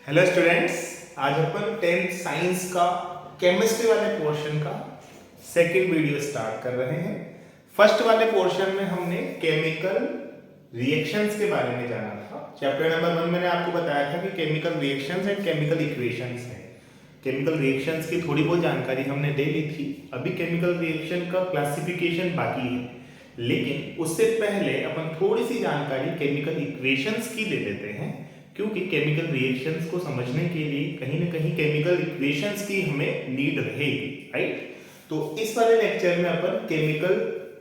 Hello students, आज अपन 10th science का chemistry वाले पोर्शन का सेकंड वीडियो स्टार्ट कर रहे हैं। फर्स्ट वाले पोर्शन में हमने केमिकल रिएक्शंस के बारे में जाना था। चैप्टर नंबर 1 मैंने आपको बताया था कि chemical reactions and chemical equations हैं। केमिकल रिएक्शंस की थोड़ी बहुत जानकारी हमने ले ली थी। अभी केमिकल रिएक्शन का क्लासिफिकेशन बाकी है, लेकिन उससे पहले अपन थोड़ी सी जानकारी केमिकल इक्वेशंस की ले लेते हैं, क्योंकि केमिकल रिएक्शंस को समझने के लिए कहीं ना कहीं केमिकल इक्वेशंस की हमें नीड रहेगी, राइट। तो इस वाले लेक्चर में अपन केमिकल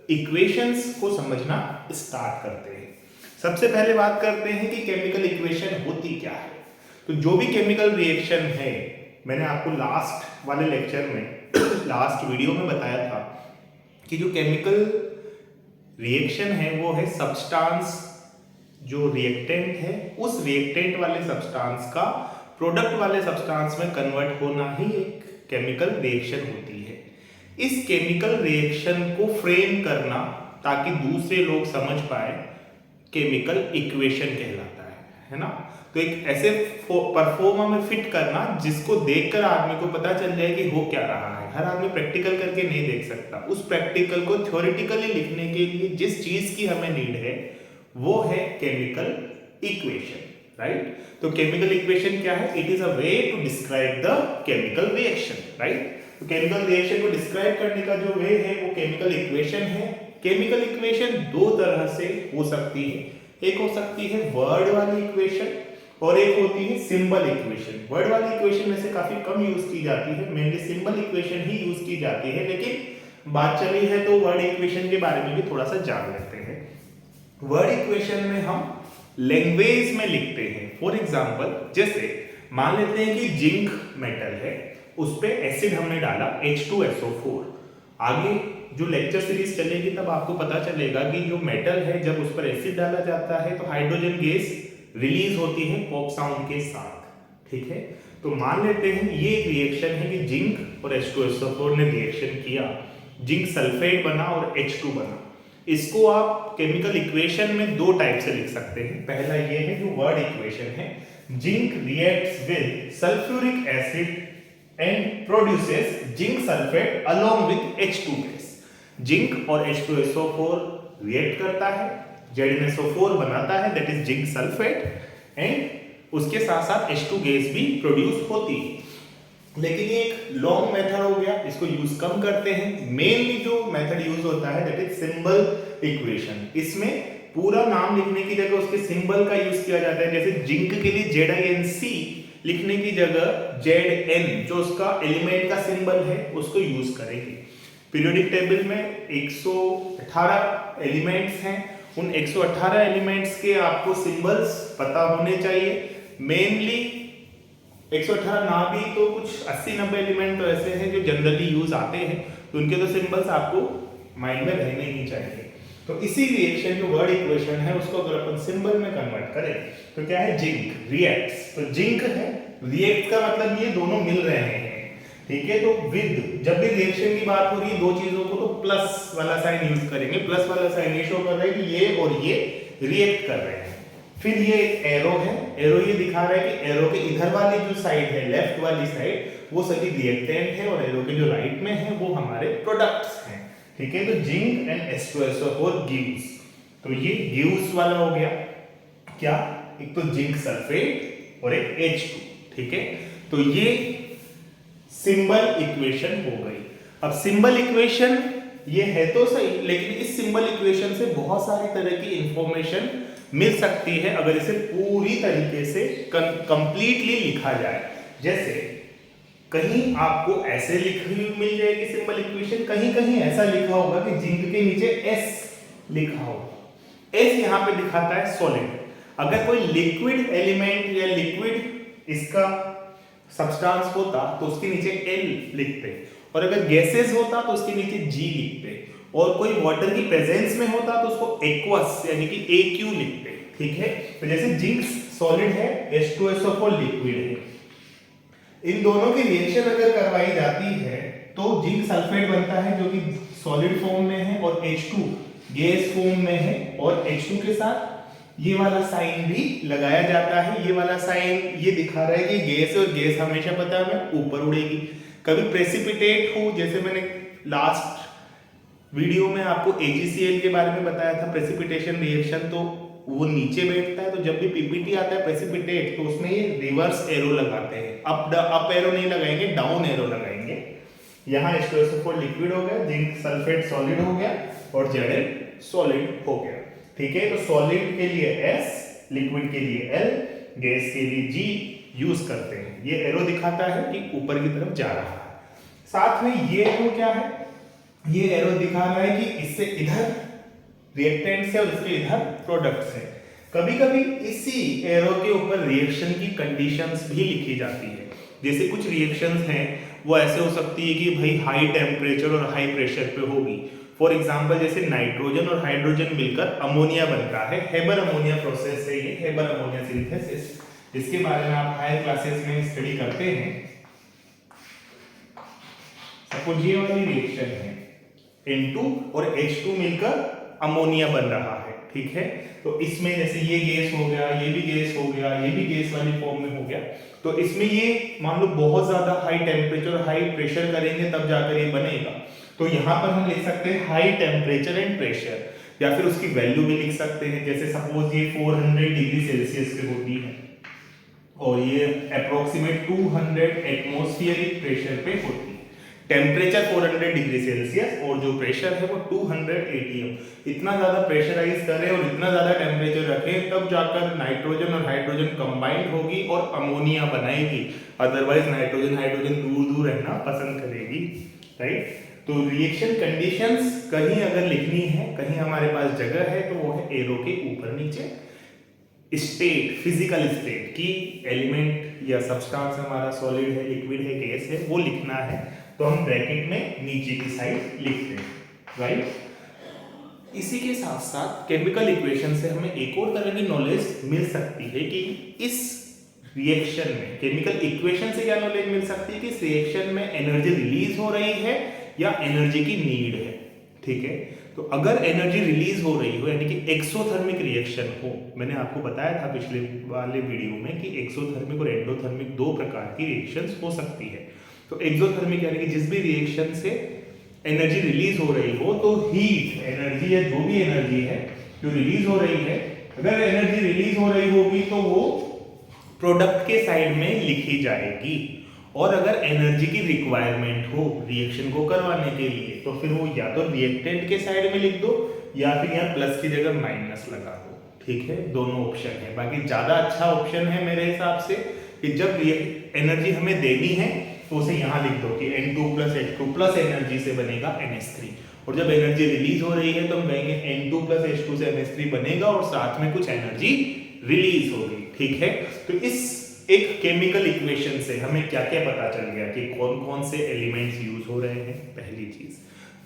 इक्वेशंस को समझना स्टार्ट करते हैं। सबसे पहले बात करते हैं कि केमिकल इक्वेशन होती क्या है। तो जो भी केमिकल रिएक्शन है, मैंने आपको लास्ट वाले लेक्चर में लास्ट वीडियो में बताया था कि जो केमिकल रिएक्शन है वो है सब्सटेंस, जो रिएक्टेंट है उस रिएक्टेंट वाले सब्सटेंस का प्रोडक्ट वाले सब्सटेंस में कन्वर्ट होना ही एक केमिकल रिएक्शन होती है। इस केमिकल रिएक्शन को फ्रेम करना ताकि दूसरे लोग समझ पाए केमिकल इक्वेशन कहलाता है ना। तो एक ऐसे परफॉर्मा में फिट करना जिसको देखकर आदमी को पता चल जाए कि हो क्या रहा है। हर आदमी प्रैक्टिकल करके नहीं देख सकता। उस प्रैक्टिकल को थ्योरेटिकली लिखने के लिए जिस चीज की हमें नीड है वो है केमिकल इक्वेशन, राइट। तो केमिकल इक्वेशन क्या है? It is a way to describe the chemical reaction, right. तो केमिकल रिएक्शन को डिस्क्राइब करने का जो वे है वो केमिकल इक्वेशन है। केमिकल इक्वेशन दो तरह से हो सकती है। एक हो सकती है वर्ड वाली इक्वेशन और एक होती है सिंबल इक्वेशन। वर्ड वाली इक्वेशन में से काफी कम यूज की जाती है, मेनली सिंबल इक्वेशन ही यूज की जाती है। लेकिन बात चली है तो वर्ड इक्वेशन के बारे में भी थोड़ा सा जान लेते हैं। वर्ड इक्वेशन में हम लैंग्वेज में लिखते हैं। फॉर एग्जांपल, जैसे मान लेते हैं कि जिंक मेटल है, उस पे एसिड हमने डाला H2SO4। आगे जो लेक्चर सीरीज चलेगी तब आपको पता चलेगा कि जो मेटल है जब उस पर एसिड डाला जाता है तो हाइड्रोजन गैस रिलीज होती है पॉप साउंड के साथ, ठीक है। तो मान लेते हैं ये एक रिएक्शन है कि जिंक और H2SO4 ने रिएक्शन किया, जिंक सल्फेट बना और H2 बना। इसको आप केमिकल इक्वेशन में दो टाइप से लिख सकते हैं। पहला ये है जो वर्ड इक्वेशन है, zinc reacts with sulphuric acid and produces zinc sulphate along with H2 gas. Zinc और H2SO4 रिएक्ट करता है, ZnSO4 बनाता है, that is zinc sulphate, and उसके साथ साथ H2 गैस भी प्रोड्यूस होती है। लेकिन ये एक लॉन्ग मेथड हो गया, इसको यूज कम करते हैं। मेनली जो मेथड यूज होता है दैट इज सिंबल इक्वेशन। इसमें पूरा नाम लिखने की जगह उसके सिंबल का यूज किया जाता है। जैसे जिंक के लिए ZnC लिखने की जगह Zn, जो उसका एलिमेंट का सिंबल है, उसको यूज करेंगे। पीरियोडिक टेबल में 118 एलिमेंट्स हैं। उन 118 एलिमेंट्स के आपको सिंबल्स पता होने चाहिए। मेनली 118 ना भी तो कुछ 80-90 एलिमेंट तो ऐसे हैं जो जनरली यूज आते हैं, तो उनके तो सिंबल्स आपको माइंड में रहने ही चाहिए। तो इसी रिएक्शन जो वर्ड इक्वेशन है उसको अगर अपन सिंबल में कन्वर्ट करें तो क्या है? Zinc reacts. तो जिंक है, रिएक्ट का मतलब ये दोनों मिल रहे हैं, ठीक है। तो विद, जब भी रिएक्शन की बात हो रही है दो चीजों को, तो प्लस वाला साइन यूज करेंगे। प्लस वाला साइन ये शो कर रहा है कि ये और ये रिएक्ट कर रहे हैं। फिर ये एक एरो है, एरो ये दिखा रहा है कि एरो के इधर वाली जो साइड है, लेफ्ट वाली साइड, वो सभी रिएक्टेंट है और एरो के जो राइट में है वो हमारे प्रोडक्ट्स हैं, ठीक है। तो जिंक एंड H2SO4 गिव्स, तो ये गिव्स वाला हो गया क्या? एक तो जिंक सल्फेट और एक H2, ठीक है। तो ये सिंबल इक्वेशन हो गई। अब सिंबल इक्वेशन ये है तो सही, लेकिन इस सिंबल इक्वेशन से बहुत सारी तरह की इंफॉर्मेशन मिल सकती है अगर इसे पूरी तरीके से कंप्लीटली लिखा जाए। जैसे कहीं आपको ऐसे लिखी हुई मिल जाएगी सिंबल इक्वेशन, कहीं कहीं ऐसा लिखा होगा कि जिंक के नीचे S लिखा होगा। S यहाँ पे दिखाता है सॉलिड। अगर कोई लिक्विड एलिमेंट या लिक्विड इसका सब्सटेंस होता तो उसके नीचे L लिखते, और अगर गैसेस होता तो उसके नीचे G लिखते, और कोई वाटर की प्रेजेंस में होता तो उसको एक्वस यानी कि AQ लिखते, ठीक है। तो जैसे जिंक सॉलिड है, H2SO4 लिक्विड है, इन दोनों की रिएक्शन अगर करवाई जाती है तो जिंक सल्फेट बनता है जो कि सॉलिड फॉर्म में है, और H2 गैस फॉर्म में है, और H2 के साथ ये वाला साइन भी लगाया जाता है। ये वाला साइन ये दिखा रहा है कि गैस और गैस हमेशा पता है हमें ऊपर उड़ेगी। कभी प्रेसिपिटेट हो, जैसे मैंने लास्ट वीडियो में आपको AgCl के बारे में बताया था, प्रेसिपिटेशन रिएक्शन, तो वो नीचे बैठता है। तो जब भी पीपीटी आता है प्रेसिपिटेट, तो उसमें ये रिवर्स एरो लगाते हैं। अप एरो नहीं लगाएंगे, डाउन एरो लगाएंगे। यहाँ H2SO4 लिक्विड हो गया, जिंक सल्फेट सॉलिड हो गया और Zn सॉलिड हो गया। ठीक है, तो सॉलिड के लिए S, लिक्विड के लिए L, गैस के लिए G यूज करते हैं। ये एरो दिखाता है कि ऊपर की तरफ जा रहा है। साथ में ये एरो क्या है, ये एरो दिखा रहा है कि इससे इधर रिएक्टेंट्स है और इसके इधर प्रोडक्ट्स है। कभी कभी इसी एरो के ऊपर रिएक्शन की कंडीशंस भी लिखी जाती है। जैसे कुछ रिएक्शंस हैं वो ऐसे हो सकती है कि भाई हाई टेम्परेचर और हाई प्रेशर पे होगी। फॉर एग्जांपल जैसे नाइट्रोजन और हाइड्रोजन मिलकर अमोनिया बनता है, हेबर अमोनिया प्रोसेस है ये, हेबर अमोनिया सिंथेसिस, जिसके बारे में आप हायर क्लासेस में स्टडी करते हैं। सपोज ये वाली रिएक्शन है, N2 और H2 मिलकर अमोनिया बन रहा है। ठीक है, तो इसमें जैसे ये गैस हो गया, ये भी गैस हो गया, ये भी गैस वाली फॉर्म में हो गया। तो इसमें ये मान लो बहुत ज्यादा हाई टेम्परेचर और हाई प्रेशर करेंगे तब जाकर ये बनेगा। तो यहाँ पर हम लिख सकते हैं हाई टेम्परेचर एंड प्रेशर, या फिर उसकी वैल्यू भी लिख सकते हैं। जैसे सपोज ये 400 डिग्री सेल्सियस पे होती है और ये अप्रोक्सीमेट 200 एटमॉस्फेरिक प्रेशर पे होती है। टेम्परेचर 400 डिग्री सेल्सियस और जो प्रेशर है वो 200 atm। इतना ज्यादा प्रेशराइज करें और इतना ज्यादा टेम्परेचर रखें तब जाकर नाइट्रोजन और हाइड्रोजन कंबाइंड होगी और अमोनिया बनाएगी। अदरवाइज नाइट्रोजन हाइड्रोजन दूर दूर रहना पसंद करेगी, राइट। तो रिएक्शन कंडीशंस कहीं अगर लिखनी है, कहीं हमारे पास जगह है, तो वो है एरो के ऊपर नीचे। स्टेट, फिजिकल स्टेट की एलिमेंट या सब्सटेंस हमारा सॉलिड है, लिक्विड है, गैस है, वो लिखना है तो हम ब्रैकेट में नीचे की साइड लिखते हैं, राइट। इसी के साथ साथ केमिकल इक्वेशन से हमें एक और तरह की नॉलेज मिल सकती है कि इस रिएक्शन में, केमिकल इक्वेशन से क्या नॉलेज मिल सकती है कि इस रिएक्शन में एनर्जी रिलीज हो रही है या एनर्जी की नीड है। ठीक है, तो अगर एनर्जी रिलीज हो रही हो यानी कि एक्सोथर्मिक रिएक्शन हो, मैंने आपको बताया था पिछले वाले वीडियो में कि एक्सोथर्मिक और एंडोथर्मिक दो प्रकार की रिएक्शंस हो सकती है। तो एक्सोथर्मिक यानी कि जिस भी रिएक्शन से एनर्जी रिलीज हो रही हो, तो हीट एनर्जी या जो भी एनर्जी है जो रिलीज हो रही है, अगर एनर्जी रिलीज हो रही होगी तो वो प्रोडक्ट के साइड में लिखी जाएगी। और अगर एनर्जी की रिक्वायरमेंट हो रिएक्शन को करवाने के लिए, तो फिर वो या तो रिएक्टेंट के साइड में लिख दो या फिर यहाँ प्लस की जगह माइनस लगा दो। ठीक है, दोनों ऑप्शन है। बाकी ज्यादा अच्छा ऑप्शन है मेरे हिसाब से कि जब एनर्जी हमें देनी है तो उसे यहाँ लिख दो कि N2 + H2 प्लस एनर्जी से बनेगा NH3। और जब एनर्जी रिलीज हो रही है तो हम कहेंगे N2 + H2 से NH3 बनेगा और साथ में कुछ एनर्जी रिलीज होगी। ठीक है, तो इस एक केमिकल इक्वेशन से हमें क्या क्या पता चल गया कि कौन कौन से एलिमेंट्स यूज हो रहे हैं, पहली चीज।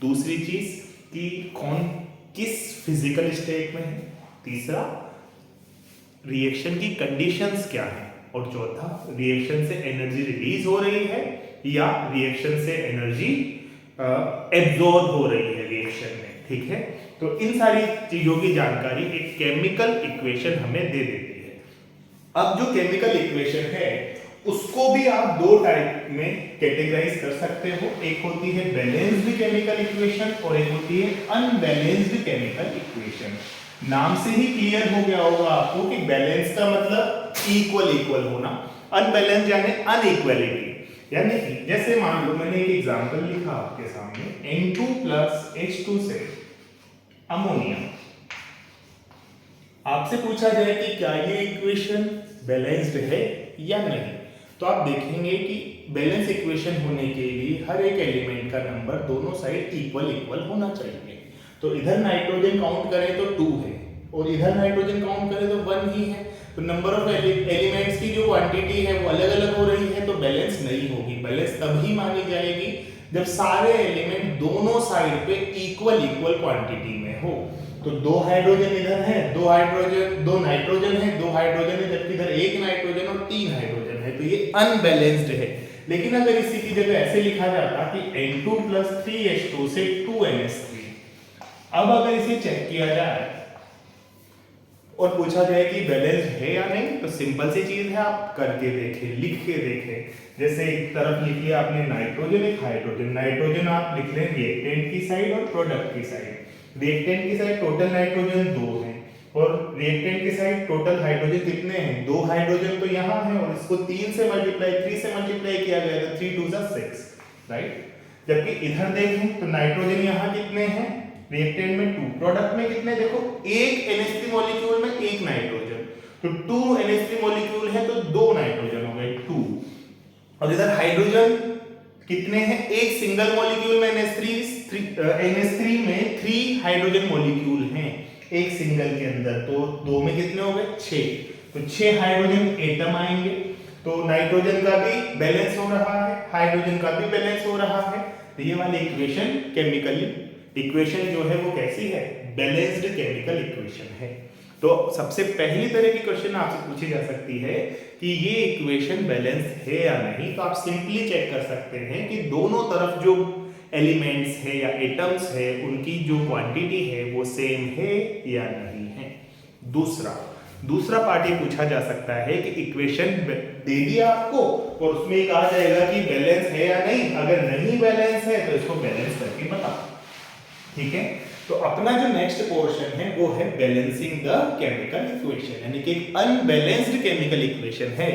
दूसरी चीज कि कौन किस फिजिकल स्टेट में है। तीसरा, रिएक्शन की कंडीशंस क्या है। और चौथा, रिएक्शन से एनर्जी रिलीज हो रही है या रिएक्शन से एनर्जी एब्जॉर्ब हो रही है रिएक्शन में। ठीक है, तो इन सारी चीजों की जानकारी एक केमिकल इक्वेशन हमें दे देती है। अब जो केमिकल इक्वेशन है उसको भी आप दो टाइप में कैटेगराइज कर सकते हो। एक होती है बैलेंस्ड केमिकल इक्वेशन और एक होती है अनबैलेंस्ड केमिकल इक्वेशन। नाम से ही क्लियर हो गया होगा आपको कि बैलेंस का मतलब इक्वल इक्वल होना, अनबैलेंस यानी अनइक्वालिटी। यानी कि जैसे मान लो मैंने एक एग्जांपल लिखा आपके सामने, N2 + H2 से अमोनिया। आपसे पूछा जाए कि क्या ये इक्वेशन बैलेंस्ड है या नहीं, तो आप देखेंगे कि बैलेंस इक्वेशन होने के लिए हर एक एलिमेंट का नंबर दोनों साइड इक्वल इक्वल होना चाहिए। तो इधर नाइट्रोजन काउंट करें तो 2 है और इधर नाइट्रोजन काउंट करें तो 1 ही है। तो नंबर ऑफ एलिमेंट्स की जो क्वांटिटी है वो अलग अलग हो रही है, तो बैलेंस नहीं होगी। बैलेंस तभी मानी जाएगी जब सारे एलिमेंट दोनों साइड पे इक्वल इक्वल क्वांटिटी में हो। तो 2 हाइड्रोजन इधर है, 2 नाइट्रोजन है, 2 हाइड्रोजन है, जबकि इधर 1 नाइट्रोजन और 3 हाइड्रोजन है, तो ये अनबैलेंस्ड है। लेकिन अगर इसी की जगह ऐसे लिखा जाता कि N2 + 3H2 से 2NH3, अब अगर इसे चेक किया जाए और पूछा जाए कि बैलेंस है या नहीं, तो सिंपल सी चीज है, आप करके देखें, लिख के देखें। जैसे एक तरफ लिख लिया आपने नाइट्रोजन, एक हाइड्रोजन। नाइट्रोजन आप लिख लें रिएक्टेंट की साइड और प्रोडक्ट की साइड। रिएक्टेंट की साइड टोटल नाइट्रोजन 2 है और रिएक्टेंट की साइड टोटल हाइड्रोजन कितने हैं? 2 हाइड्रोजन तो यहाँ है और इसको 3 से मल्टीप्लाई किया गया तो 3 2 6, राइट। जबकि इधर देखें तो नाइट्रोजन यहाँ कितने हैं? रिएक्टेंट में 2, प्रोडक्ट में कितने? देखो एक NH3 मॉलिक्यूल में एक नाइट्रोजन, तो 2 NH3 मॉलिक्यूल है तो 2 नाइट्रोजन हो गए 2। और इधर हाइड्रोजन कितने हैं? एक सिंगल मॉलिक्यूल में NH3 में 3 हाइड्रोजन मॉलिक्यूल हैं एक सिंगल के अंदर, तो 2 में कितने हो गए? 6। तो 6 हाइड्रोजन एटम आएंगे, तो नाइट्रोजन का भी बैलेंस हो रहा है, हाइड्रोजन का भी बैलेंस हो रहा है। तो ये वाली इक्वेशन केमिकली इक्वेशन जो है वो कैसी है? बैलेंस्ड केमिकल इक्वेशन है। तो सबसे पहली तरह की क्वेश्चन आपसे पूछी जा सकती है कि ये इक्वेशन बैलेंस है या नहीं, तो आप सिंपली चेक कर सकते हैं कि दोनों तरफ जो एलिमेंट्स है या एटम्स है उनकी जो क्वांटिटी है वो सेम है या नहीं है। दूसरा पार्ट ये पूछा जा सकता है कि इक्वेशन दे दिया आपको और उसमें एक आ जाएगा कि बैलेंस है या नहीं। अगर नहीं बैलेंस है तो इसको बैलेंस करके बताओ, ठीक है। तो अपना जो नेक्स्ट पोर्शन है वो है बैलेंसिंग द केमिकल इक्वेशन, यानी कि एक अनबैलेंस्ड केमिकल इक्वेशन है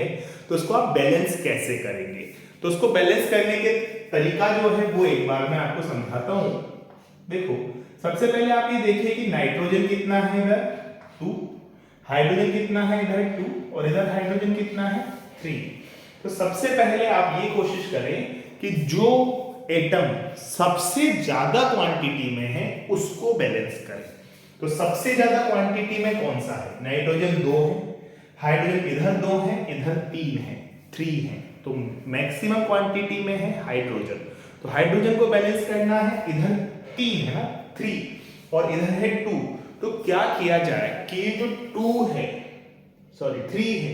तो उसको आप बैलेंस कैसे करेंगे। तो उसको बैलेंस करने के तरीका जो है वो एक बार मैं आपको समझाता हूं। देखो सबसे पहले आप ये देखिए कि नाइट्रोजन कितना है इधर 2, हाइड्रोजन कितना है इधर 2 और इधर हाइड्रोजन कितना है 3। तो सबसे पहले आप ये कोशिश करें कि जो एटम सबसे ज्यादा क्वांटिटी में है उसको बैलेंस करें। तो सबसे ज्यादा क्वांटिटी में कौन सा है? नाइट्रोजन 2 है, हाइड्रोजन इधर 2 है, इधर 3 है, 3 है, तो मैक्सिमम क्वांटिटी में है हाइड्रोजन। तो हाइड्रोजन को बैलेंस करना है, इधर 3 है ना 3 और इधर है 2। तो क्या किया जाए कि ये जो 3 है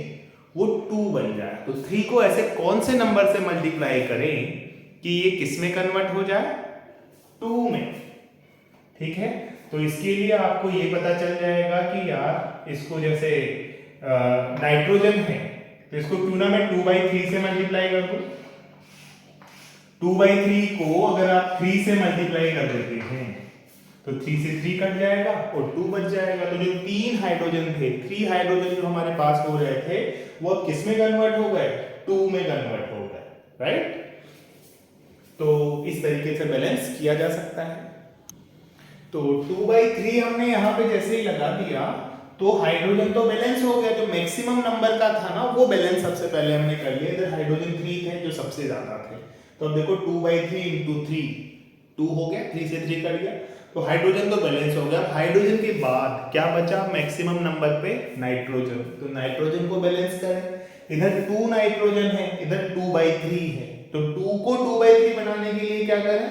वो 2 बन जाए। तो 3 को ऐसे कौन से नंबर से मल्टीप्लाई करें कि ये किस में कन्वर्ट हो जाए? 2 में, ठीक है। तो इसके लिए आपको ये पता चल जाएगा कि यार इसको जैसे नाइट्रोजन है तो इसको क्यों ना मैं 2/3 से मल्टीप्लाई कर दूं। 2/3 को अगर आप 3 से मल्टीप्लाई कर देते हैं तो 3 से 3 कट जाएगा और 2 बच जाएगा। तो जो 3 हाइड्रोजन थे, 3 हाइड्रोजन जो हमारे पास हो रहे थे वो किस में कन्वर्ट हो गए? 2 में कन्वर्ट हो गए, राइट। तो इस तरीके से बैलेंस किया जा सकता है। तो 2/3 हमने यहाँ पे जैसे ही लगा दिया तो हाइड्रोजन तो बैलेंस हो गया, जो मैक्सिमम नंबर का था ना वो बैलेंस सबसे पहले हमने कर लिया। इधर हाइड्रोजन 3 थे जो सबसे ज्यादा थे, तो अब देखो 2/3 × 3 2 हो गया, 3 से 3 कट गया, तो हाइड्रोजन तो बैलेंस हो गया। हाइड्रोजन के बाद क्या बचा मैक्सिमम नंबर पे? नाइट्रोजन। तो नाइट्रोजन को बैलेंस करें। इधर 2 नाइट्रोजन है, इधर 2/3 है, तो 2 को 2/3 बनाने के लिए क्या करें?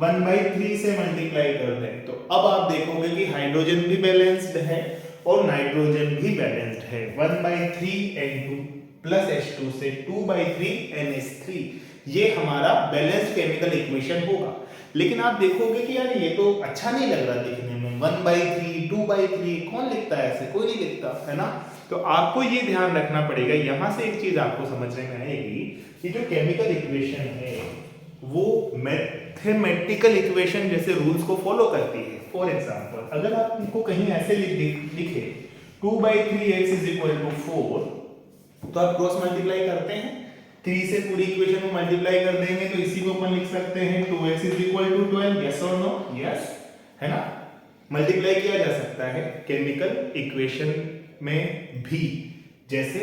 1/3 से मल्टीप्लाई कर दें। तो अब आप देखोगे कि हाइड्रोजन भी बैलेंस्ड है और नाइट्रोजन भी बैलेंस्ड है। 1/3 N2 प्लस H2 से 2/3 NH3, ये हमारा बैलेंस्ड केमिकल इक्वेशन होगा। लेकिन आप देखोगे कि यार ये तो अच्छा नहीं लग रहा दिखने में, 1/3 2/3 कौन लिखता है ऐसे? कोई नहीं लिखता है ना। तो आपको ये ध्यान रखना पड़ेगा। यहां से एक चीज आपको समझने में आएगी कि जो केमिकल इक्वेशन है वो मैथमेटिकल इक्वेशन जैसे रूल्स को फॉलो करती है। फॉर एग्जांपल अगर आप इनको कहीं ऐसे लिखे 2/3x = 4, तो आप क्रॉस मल्टीप्लाई करते हैं, 3 से पूरी इक्वेशन को मल्टीप्लाई कर देंगे तो इसी को अपन लिख सकते हैं 2x = 12। यस और नो? यस, है ना। मल्टीप्लाई किया जा सकता है केमिकल इक्वेशन में भी, जैसे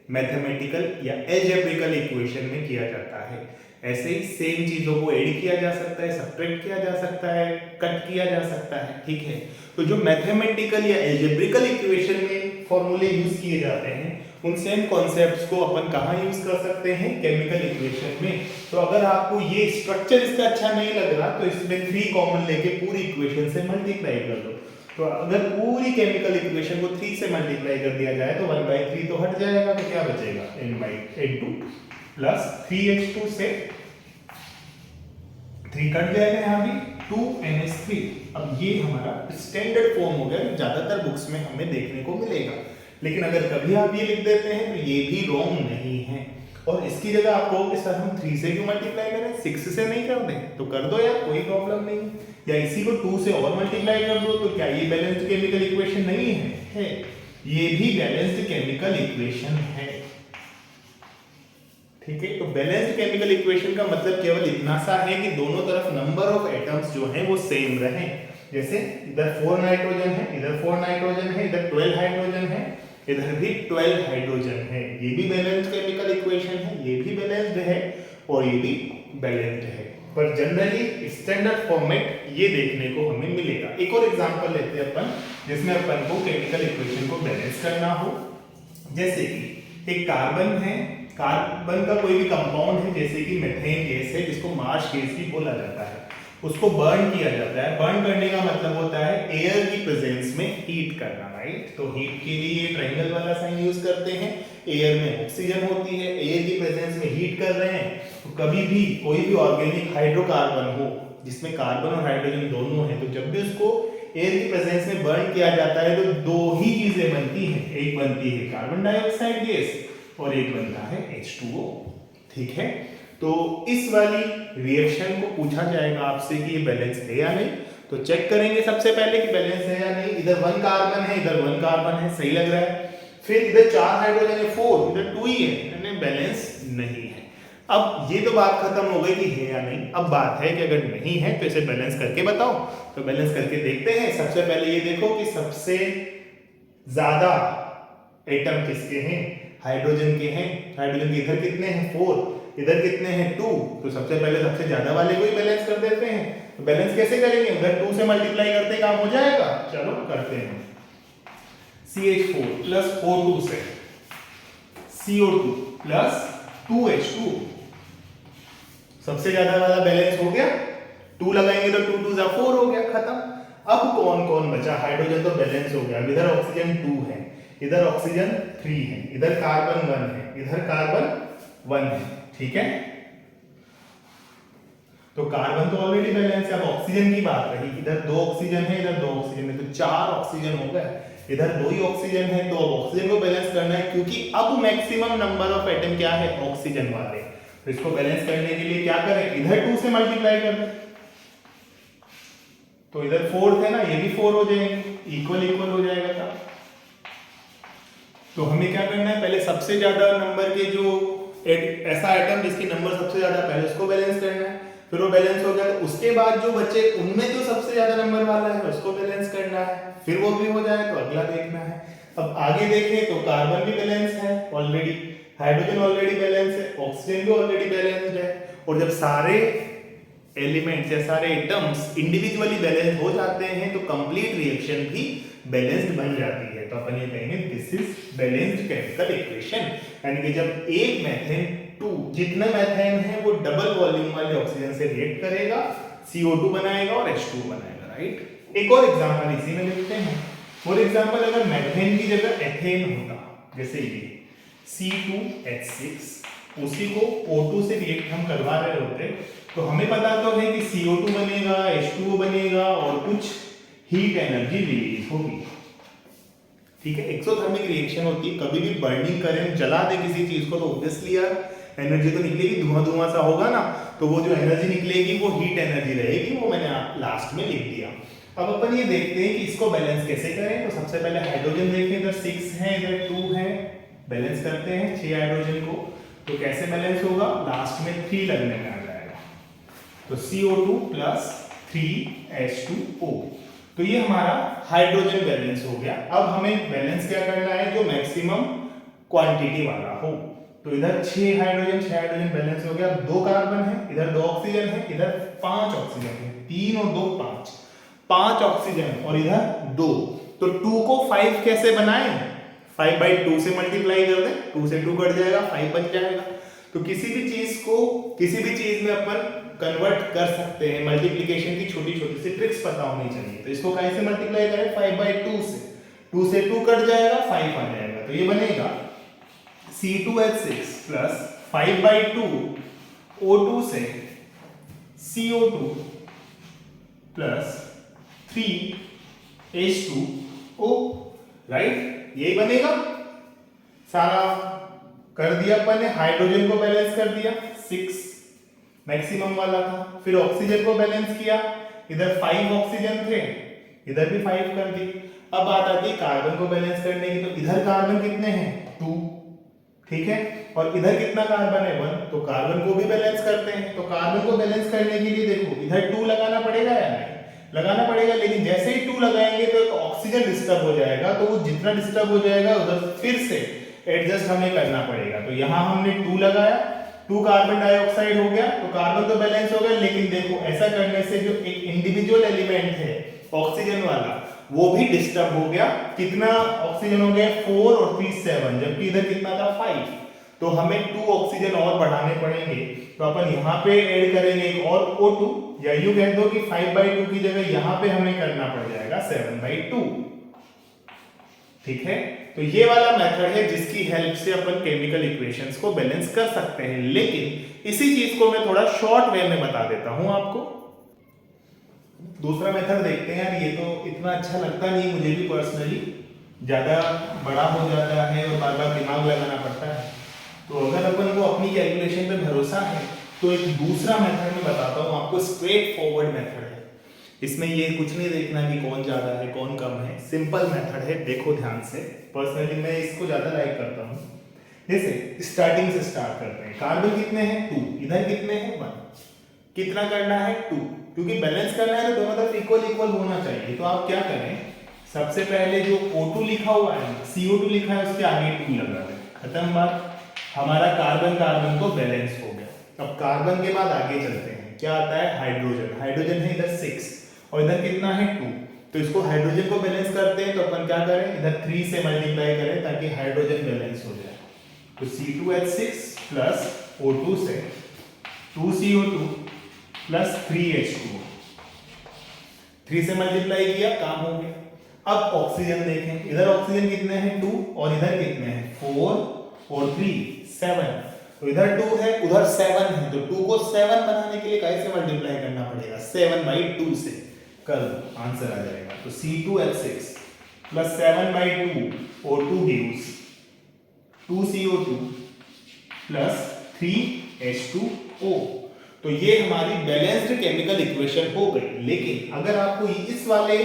मैथमेटिकल या अलजेब्रिकल इक्वेशन में किया जाता है। ऐसे ही सेम चीजों को ऐड किया जा सकता है, सब्ट्रैक्ट किया जा सकता है, कट किया जा सकता है, ठीक है। तो जो मैथमेटिकल या अलजेब्रिकल इक्वेशन में फॉर्मूले यूज किए जाते हैं उन सेम कॉन्सेप्ट्स को अपन कहाँ यूज कर सकते हैं? केमिकल इक्वेशन में। तो अगर आपको ये स्ट्रक्चर इसका अच्छा नहीं लग रहा तो इसमें 3 कॉमन लेके पूरी इक्वेशन से मल्टीप्लाई कर दो। तो अगर पूरी केमिकल इक्वेशन को 3 से मल्टीप्लाई कर दिया जाए तो 1/3 तो हट जाएगा, तो क्या बचेगा? N/N2 प्लस 3H2 से 3 कट जाएगा यहाँ भी, 2NH3। अब ये हमारा स्टैंडर्ड फॉर्म हो गया, ज्यादातर बुक्स में हमें देखने को मिलेगा, लेकिन अगर कभी आप ये लिख देते हैं तो ये भी रॉन्ग नहीं है। और इसकी जगह आप कहोगे सर हम 3 से क्यों मल्टीप्लाई करें, 6 से नहीं कर दें, तो कर दो यार, कोई प्रॉब्लम नहीं। या इसी को 2 से और मल्टीप्लाई कर दो, तो क्या ये बैलेंस्ड केमिकल इक्वेशन नहीं है? ये भी बैलेंस्ड केमिकल इक्वेशन है। ठीक है, तो बैलेंस्ड केमिकल इक्वेशन का मतलब केवल इतना सा है कि दोनों तरफ नंबर ऑफ एटम्स जो हैं वो सेम रहें। जैसे इधर 4 नाइट्रोजन है, इधर 4 नाइट्रोजन है, इधर 12 हाइड्रोजन है, इधर भी 12 हाइड्रोजन है। ये भी बैलेंस्ड केमिकल इक्वेशन है, ये भी बैलेंस्ड है और ये भी बैलेंस्ड है। पर जनरली स्टैंडर्ड फॉर्मेट ये देखने को हमें मिलेगा। एक और एग्जांपल लेते हैं अपन, जिसमें अपन को केमिकल इक्वेशन को बैलेंस करना हो। जैसे कि एक कार्बन है, कार्बन का कोई भी कंपाउंड है, जैसे कि मीथेन गैस है, जिसको मार्श गैस भी बोला जाता है, उसको बर्न किया जाता है। बर्न करने का मतलब होता है एयर की प्रेजेंस में हीट करना, राइट। तो हीट के लिए ट्रायंगल वाला साइन यूज करते हैं। एयर में ऑक्सीजन होती है, एयर की प्रेजेंस में हीट कर रहे हैं, तो कभी भी कोई भी ऑर्गेनिक हाइड्रोकार्बन हो जिसमें कार्बन और हाइड्रोजन दोनों हैं, तो जब भी उसको एयर की प्रेजेंस में बर्न किया जाता है तो दो ही चीजें बनती हैं। एक बनती है कार्बन डाइऑक्साइड गैस और एक बनता है H2O। ठीक है, तो इस वाली रिएक्शन को पूछा जाएगा आपसे कि ये बैलेंस है या नहीं, तो चेक करेंगे सबसे पहले कि बैलेंस है या नहीं। इधर 1 कार्बन है, इधर 1 कार्बन है, सही लग रहा है। फिर इधर 4 हाइड्रोजन है, 4, इधर 2 ही है, यानी बैलेंस नहीं है। अब ये तो बात खत्म हो गई कि है या नहीं। अब बात है कि अगर नहीं है तो इसे बैलेंस करके बताओ। तो बैलेंस करके देखते हैं। सबसे पहले ये देखो कि सबसे ज्यादा एटम किसके हैं, हाइड्रोजन के हैं। हाइड्रोजन के इधर कितने हैं, 4, इधर कितने हैं, 2। तो सबसे पहले सबसे ज्यादा वाले को ही बैलेंस कर देते हैं। तो बैलेंस कैसे करेंगे, उधर 2 से मल्टीप्लाई करते काम हो जाएगा। चलो करते हैं। CH4 प्लस O2 से CO2 प्लस 2H2, सबसे ज्यादा वाला बैलेंस हो गया। 2 लगाएंगे तो 2 2 जा 4 हो गया, खत्म। अब कौन कौन बचा, हाइड्रोजन तो बैलेंस हो गया। इधर ऑक्सीजन 2 है, इधर ऑक्सीजन 3 है, इधर कार्बन 1 है, इधर कार्बन 1 है। ठीक है, तो कार्बन तो ऑलरेडी बैलेंस है। अब ऑक्सीजन की बात रही, इधर 2 ऑक्सीजन है, इधर 2 ऑक्सीजन है, तो 4 ऑक्सीजन हो गए। इधर 2 ही ऑक्सीजन है, तो अब ऑक्सीजन को बैलेंस करना है, क्योंकि अब मैक्सिमम नंबर ऑफ एटम क्या है, ऑक्सीजन वाले। तो इसको बैलेंस करने के लिए क्या करें, इधर 2 से मल्टीप्लाई कर दें, तो इधर 4 थे ना, ये भी 4 हो जाएंगे, इक्वल इक्वल हो जाएगा था। तो हमें क्या करना है, पहले सबसे ज्यादा नंबर के जो ऐसा आइटम जिसकी नंबर सबसे ज्यादा, पहले उसको बैलेंस करना है। फिर वो बैलेंस हो गया तो उसके बाद जो बचे उनमें जो सबसे ज्यादा नंबर वाला है उसको बैलेंस करना है। फिर वो भी हो जाए तो अगला देखना है। अब आगे देखें तो कार्बन भी बैलेंस है ऑलरेडी, हाइड्रोजन ऑलरेडी बैलेंस है, ऑक्सीजन भी ऑलरेडी बैलेंस्ड है। और जब सारे एलिमेंट्स या सारे एटम्स इंडिविजुअली बैलेंस हो जाते हैं तो कंप्लीट रिएक्शन भी बैलेंस्ड बन जाती है। तो अपन ये कहेंगे this is balanced chemical equation. यानी कि जब एक मीथेन 2 जितने मीथेन है वो डबल वॉल्यूम वाले ऑक्सीजन से रिएक्ट करेगा, CO2 बनाएगा और H2 बनाएगा, राइट। एक और एग्जांपल इसी में लिखते हैं। फॉर एग्जांपल अगर मीथेन की जगह एथेन होता, जैसे ये C2H6, उसी को O2 से रिएक्ट हम करवा रहे होते, तो हमें पता तो है कि CO2 बनेगा, H2O बनेगा और कुछ हीट एनर्जी रिलीज होगी। ठीक है, एक्सोथर्मिक रिएक्शन होती है। कभी भी बर्निंग करें, जला दे किसी चीज को, तो ऑब्वियसली यार एनर्जी तो निकलेगी, धुआं धुआं सा होगा ना, तो वो जो एनर्जी निकलेगी वो हीट एनर्जी रहेगी। वो मैंने लास्ट में लिख दिया। अब अपन ये देखते हैं कि इसको बैलेंस कैसे करें। तो सबसे पहले हाइड्रोजन देखें, इधर 6 है, इधर 2 है, बैलेंस करते हैं 6 हाइड्रोजन को। तो कैसे बैलेंस होगा, लास्ट में 3 लगने में आ जाएगा, तो CO2 प्लस 3H2O। तो ये हमारा हाइड्रोजन बैलेंस हो गया। अब हमें बैलेंस क्या करना है, जो मैक्सिमम क्वांटिटी वाला हो। तो इधर 6 हाइड्रोजन बैलेंस हो गया। 2 कार्बन है, इधर 2 ऑक्सीजन है, इधर 5 ऑक्सीजन है, 3 और 2 5 ऑक्सीजन और इधर 2। तो 2 को 5 कैसे बनाएं, 5/2 से मल्टीप्लाई कर दें, 2 से 2 कट जाएगा, 5 बच जाएगा। तो किसी भी चीज को किसी भी चीज में अपन कन्वर्ट कर सकते हैं। मल्टीप्लिकेशन की छोटी छोटी सी ट्रिक्स पता होनी चाहिए। तो इसको कैसे मल्टीप्लाई करें, 5/2 से, 2 से 2 कट जाएगा, 5 आ जाएगा। तो ये बनेगा C2H6 प्लस 5/2 O2 से CO2 प्लस 3H2O, राइट? यही बनेगा। सारा कर दिया अपन ने, हाइड्रोजन को बैलेंस कर दिया, 6 मैक्सिमम वाला था। फिर ऑक्सीजन को बैलेंस किया, इधर 5 ऑक्सीजन थे, इधर भी 5 कर दी। अब बात आती है कार्बन को बैलेंस करने की, तो इधर कार्बन कितने हैं? 2, ठीक है, और इधर कितना कार्बन है? 1, तो कार्बन को भी बैलेंस करते हैं। तो कार्बन को बैलेंस करने के लिए देखो इधर 2 लगाना पड़ेगा या नहीं? लगाना पड़ेगा, लेकिन जैसे ही 2 लगाएंगे तो ऑक्सीजन डिस्टर्ब हो जाएगा, तो वो जितना डिस्टर्ब हो जाएगा उधर फिर से एडजस्ट हमें करना पड़ेगा। तो यहाँ हमने 2 लगाया, 2 कार्बन डाइऑक्साइड हो गया, तो कार्बन तो बैलेंस हो गया, लेकिन देखो ऐसा करने से जो एक इंडिविजुअल एलिमेंट है ऑक्सीजन वाला, वो भी डिस्टर्ब हो गया। कितना ऑक्सीजन हो गया? 4 और 3 7, जबकि इधर कितना था? 5। तो हमें 2 ऑक्सीजन और बढ़ाने पड़ेंगे, तो अपन यहाँ पे ऐड करेंगे एक और O2, या यूं कह दो कि 5/2 की जगह यहाँ पे हमें करना पड़ जाएगा 7/2, ठीक है। तो ये वाला मेथड है जिसकी हेल्प से अपन केमिकल इक्वेशंस को बैलेंस कर सकते हैं, लेकिन इसी चीज को मैं थोड़ा शॉर्ट वे में बता देता हूं आपको। दूसरा मेथड देखते हैं यार, ये तो इतना अच्छा लगता नहीं मुझे भी पर्सनली, ज्यादा बड़ा हो जाता है और बार बार दिमाग लगाना पड़ता है। तो अगर अपन को अपनी कैलकुलेशन पे भरोसा है तो एक दूसरा मेथड मैं बताता हूँ आपको, स्ट्रेट फॉरवर्ड मेथड है। इसमें ये कुछ नहीं देखना कि कौन ज्यादा है कौन कम है, सिंपल मेथड है, देखो ध्यान से। पर्सनली मैं इसको ज्यादा लाइक करता हूँ। जैसे स्टार्टिंग से स्टार्ट करते हैं, कार्बन कितने हैं? 2, इधर कितने हैं? 1। कितना करना है? 2, क्योंकि बैलेंस करना है तो दोनों तरफ इक्वल इक्वल होना चाहिए। तो आप क्या करें, सबसे पहले जो O2 लिखा हुआ है, CO2 लिखा है, उसके आगे 2 लगा दें, खत्म बात। हमारा कार्बन कार्बन को बैलेंस हो गया। अब कार्बन के बाद आगे चलते हैं, क्या आता है? हाइड्रोजन। हाइड्रोजन है इधर 6 और इधर कितना है? 2। तो इसको हाइड्रोजन को बैलेंस करते हैं, तो अपन क्या करें? इधर 3 से मल्टीप्लाई करें ताकि हाइड्रोजन बैलेंस हो जाए। तो C2H6 प्लस O2 से 2CO2 प्लस 3H2O, 3 से मल्टीप्लाई किया, काम हो गया। अब ऑक्सीजन देखें, इधर ऑक्सीजन कितने हैं? 2, और इधर कितने हैं? 4 और 3 7। तो इधर 2 है, उधर 7 है, तो 2 को 7 बनाने के लिए कैसे मल्टीप्लाई करना पड़ेगा? 7/2 से कर दो, आंसर आ जाएगा। तो C2H6 plus 7/2 O2 gives 2CO2 plus 3H2O। तो ये हमारी बैलेंस्ड केमिकल इक्वेशन हो गई। लेकिन अगर आपको इस वाले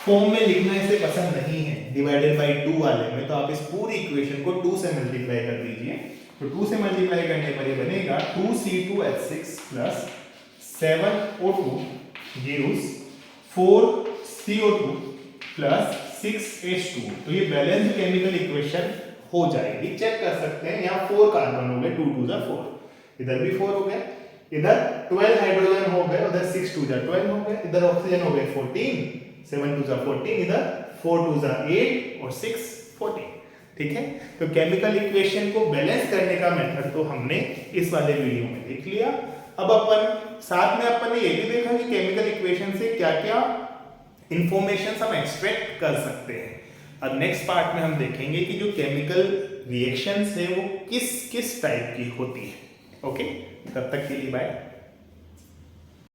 फॉर्म में लिखना इसे पसंद नहीं है, डिवाइडेड बाय 2 वाले में, तो आप इस पूरी इक्वेशन को 2 से मल्टीप्लाई कर दीजिए। तो 2 से मल्टीप्लाई करने पर ये बनेगा 2C2H6 plus 7O2 gives 4CO2 plus 6H2। तो ये बैलेंस्ड केमिकल इक्वेशन हो जाएगी। चेक कर सकते हैं, यहाँ 4 कार्बन हो गए, 2 2 जा 4, इधर भी 4 हो गए, इधर 12 हाइड्रोजन हो गए, उधर 6 2 जा 12 हो गए, इधर ऑक्सीजन हो गए 14, 7 2 जा 14, इधर 4 2 जा 8 और 6 14। ठीक है, तो केमिकल इक्वेशन को बैलेंस करने का मेथड तो हमने इस वाले वीडियो में देख लिया। अब अपन साथ में अपन ने ये भी देखा कि केमिकल इक्वेशन से क्या-क्या इंफॉर्मेशन हम एक्सट्रैक्ट कर सकते हैं। अब नेक्स्ट पार्ट में हम देखेंगे कि जो केमिकल रिएक्शंस है वो किस किस टाइप की होती है। ओके, तब तक के लिए बाय।